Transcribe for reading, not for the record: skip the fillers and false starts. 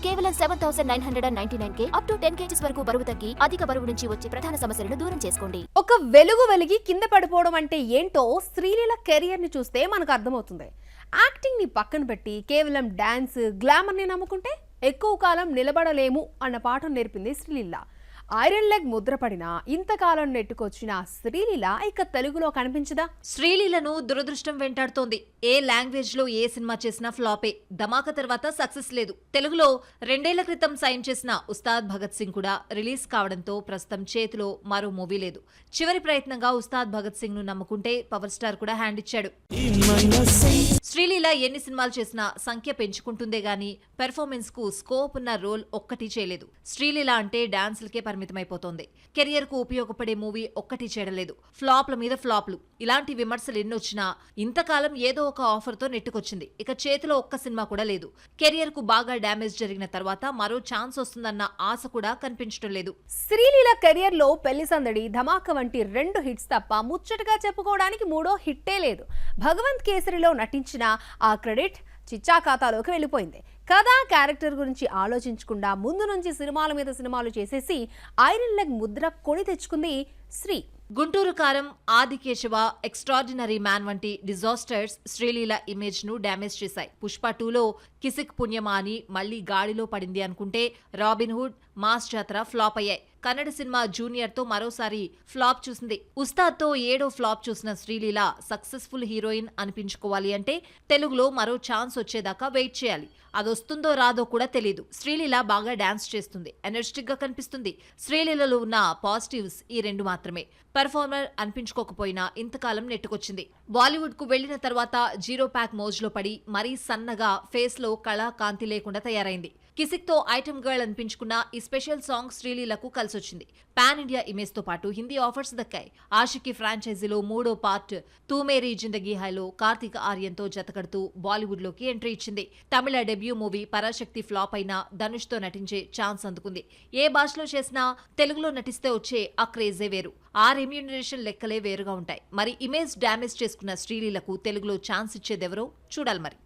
కేవలం 7,999 up to 10 kgs వరకు బరువు తగ్గి అధిక బరువు నుంచి వచ్చే ప్రధాన సమస్యలను దూరం చేసుకోండి. ఒక వెలుగు వెలిగి కింద పడిపోవడం అంటే ఏంటో శ్రీలీల కెరియర్ ని చూస్తే మనకు అర్థమవుతుంది. యాక్టింగ్ ని పక్కన పెట్టి కేవలం డాన్స్, గ్లామర్ ని నమ్ముకుంటే ఎక్కువ కాలం నిలబడలేము అన్న పాఠం నేర్పింది శ్రీలీల. ఐరన్ లెగ్ ముద్రపడిన ఇంతకాలం నెట్టుకొచ్చిన శ్రీలీల ఇక తెలుగులో కనిపించదా? శ్రీలీలను దురదృష్టం వెంటాడుతోంది. ఏ లాంగ్వేజ్ లో ఏ సినిమా చేసినా ఫ్లాపే. ధమాకా తర్వాత సక్సెస్ లేదు. తెలుగులో 2 ఏళ్ల క్రితం సైన్ చేసిన ఉస్తాద్ భగత్ సింగ్ కూడా రిలీజ్ కావడంతో ప్రస్తుతం చేతిలో మరో మూవీ లేదు. చివరి ప్రయత్నంగా ఉస్తాద్ భగత్ సింగ్ ను నమ్ముకుంటే పవర్ స్టార్ కూడా హ్యాండ్ ఇచ్చాడు. శ్రీలీల ఎన్ని సినిమాలు చేసినా సంఖ్య పెంచుకుంటుందే గాని పెర్ఫార్మెన్స్ కు స్కోప్ ఉన్న రోల్ ఒక్కటి చేయలేదు. శ్రీలీల అంటే డాన్సులకే పరిమితమైపోతోంది. కెరియర్ కు ఉపయోగపడే మూవీ ఒక్కటి చేయలేదు. ఫ్లాప్ల మీద ఫ్లాప్లు. ఇలాంటి విమర్శలు ఎన్నొచ్చినా ఇంతకాలం ఏదో ఒక ఆఫర్ తో నెట్టుకొచ్చింది. ఇక చేతిలో ఒక్క సినిమా కూడా లేదు. కెరియర్ కు బాగా డ్యామేజ్ జరిగిన తర్వాత మరో ఛాన్స్ వస్తుందన్న ఆశ కూడా కనిపించడం లేదు. శ్రీలీల కెరియర్ లో పెళ్లి సందడి, ధమాకా వంటి 2 హిట్స్ తప్ప ముచ్చటగా చెప్పుకోవడానికి 3వ హిట్టే లేదు. భగవంత్ కేసరిలో నటించిన ఆ క్రెడిట్ చిచ్చా ఖాతాలోకి వెళ్ళిపోయింది. కథ, క్యారెక్టర్ గురించి ఆలోచించకుండా ముందు నుంచి సినిమాల మీద సినిమాలు చేసేసి ఐరన్ లెగ్ ముద్ర కొని తెచ్చుకుంది శ్రీ. గుంటూరు కారం, ఆదికేశవ, ఎక్స్ట్రాడినరీ మ్యాన్ వంటి డిజాస్టర్స్ శ్రీలీల ఇమేజ్ ను డ్యామేజ్ చేశాయి. పుష్ప 2లో కిసిక్ పుణ్యమా అని మళ్లీ గాడిలో పడింది అనుకుంటే రాబిన్ హుడ్, మాస్ జాతర ఫ్లాప్ అయ్యాయి. కన్నడ సినిమా జూనియర్ తో మరోసారి ఫ్లాప్ చూసింది. ఉస్తాద్ తో 7వ ఫ్లాప్ చూసిన శ్రీలీల సక్సెస్ఫుల్ హీరోయిన్ అనిపించుకోవాలి అంటే తెలుగులో మరో ఛాన్స్ వచ్చేదాకా వెయిట్ చేయాలి. అదొస్తుందో రాదో కూడా తెలీదు. శ్రీలీల బాగా డాన్స్ చేస్తుంది, ఎనర్జెటిక్ గా కనిపిస్తుంది. శ్రీలీలలో ఉన్న పాజిటివ్స్ ఈ 2 మాత్రమే. పెర్ఫార్మర్ అనిపించుకోకపోయినా ఇంతకాలం నెట్టుకొచ్చింది. బాలీవుడ్ కు వెళ్లిన తర్వాత జీరో ప్యాక్ మోజ్ లో పడి మరీ సన్నగా ఫేస్ లో కళా కాంతి లేకుండా తయారైంది. కిసిక్ తో ఐటమ్ గర్ల్ అనిపించుకున్న ఈ స్పెషల్ సాంగ్ శ్రీలీలకు కలిసొచ్చింది. పాన్ ఇండియా ఇమేజ్ తో పాటు హిందీ ఆఫర్స్ దక్కాయి. ఆషికి ఫ్రాంచైజీలో 3వ పార్ట్ తూ మేరీ జిందగీ హైలో కార్తీక్ ఆర్యన్తో జతకడుతూ బాలీవుడ్ లోకి ఎంట్రీ ఇచ్చింది. తమిళ డెబ్యూ మూవీ పరాశక్తి ఫ్లాప్ అయినా ధనుష్ తో నటించే ఛాన్స్ అందుకుంది. ఏ భాషలో చేసినా తెలుగులో నటిస్తే వచ్చే ఆ క్రేజే వేరు. ఆ రెమ్యూనరేషన్ లెక్కలే వేరుగా ఉంటాయి. మరి ఇమేజ్ డ్యామేజ్ చేసుకున్న శ్రీలీలకు తెలుగులో ఛాన్స్ ఇచ్చేదెవరో చూడాలి మరి.